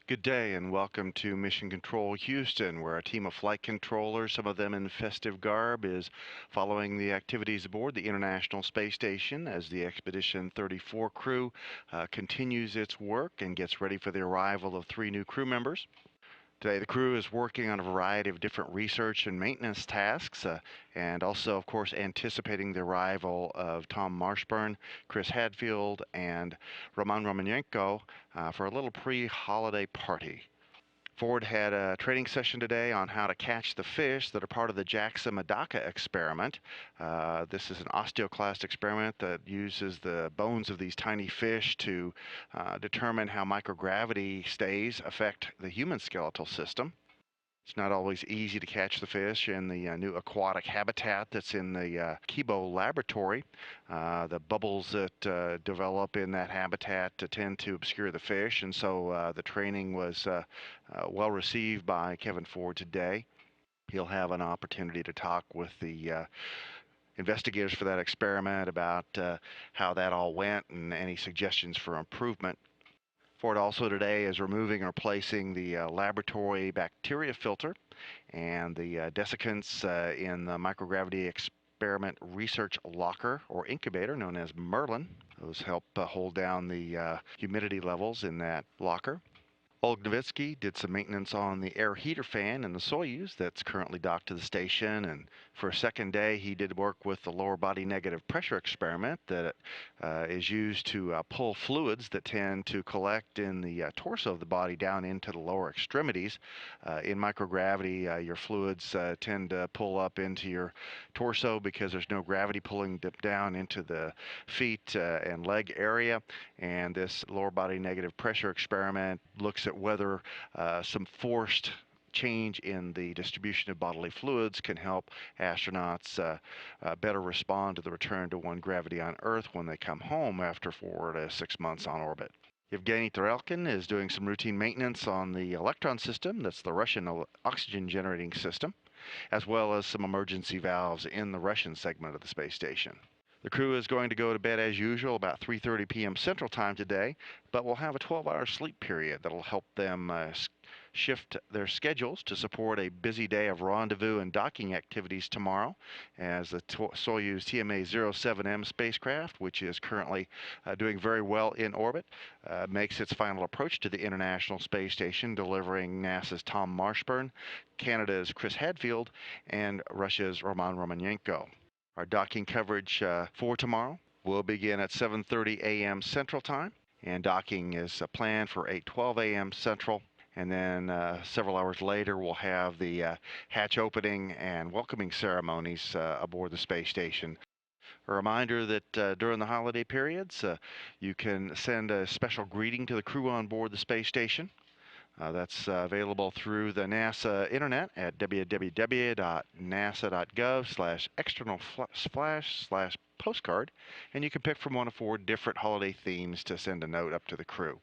Good day and welcome to Mission Control Houston, where a team of flight controllers, some of them in festive garb, is following the activities aboard the International Space Station as the Expedition 34 crew continues its work and gets ready for the arrival of 3 new crew members. Today, the crew is working on a variety of different research and maintenance tasks, and also, of course, anticipating the arrival of Tom Marshburn, Chris Hadfield, and Roman Romanenko for a little pre-holiday party. Ford had a training session today on how to catch the fish that are part of the JAXA Medaka experiment. This is an osteoclast experiment that uses the bones of these tiny fish to determine how microgravity stays affect the human skeletal system. It's not always easy to catch the fish in the new aquatic habitat that's in the Kibo laboratory. The bubbles that develop in that habitat tend to obscure the fish, and so the training was well received by Kevin Ford today. He'll have an opportunity to talk with the investigators for that experiment about how that all went and any suggestions for improvement. Ford also today is removing and replacing the laboratory bacteria filter and the desiccants in the microgravity experiment research locker or incubator known as Merlin. Those help hold down the humidity levels in that locker. Oleg Novitsky did some maintenance on the air heater fan in the Soyuz that's currently docked to the station, and for a second day he did work with the lower body negative pressure experiment that is used to pull fluids that tend to collect in the torso of the body down into the lower extremities. In microgravity, your fluids tend to pull up into your torso because there's no gravity pulling them down into the feet and leg area, and this lower body negative pressure experiment looks at whether some forced change in the distribution of bodily fluids can help astronauts better respond to the return to one gravity on Earth when they come home after 4 to 6 months on orbit. Yevgeny Tarelkin is doing some routine maintenance on the Electron system, that's the Russian oxygen generating system, as well as some emergency valves in the Russian segment of the space station. The crew is going to go to bed as usual about 3:30 p.m. Central Time today, but will have a 12-hour sleep period that'll help them shift their schedules to support a busy day of rendezvous and docking activities tomorrow as the Soyuz TMA-07M spacecraft, which is currently doing very well in orbit, makes its final approach to the International Space Station, delivering NASA's Tom Marshburn, Canada's Chris Hadfield, and Russia's Roman Romanenko. Our docking coverage for tomorrow will begin at 7:30 a.m. Central Time, and docking is planned for 8:12 a.m. Central. And then several hours later, we'll have the hatch opening and welcoming ceremonies aboard the space station. A reminder that during the holiday periods, you can send a special greeting to the crew on board the space station. That's available through the NASA internet at www.nasa.gov/external/postcard, and you can pick from one of 4 different holiday themes to send a note up to the crew.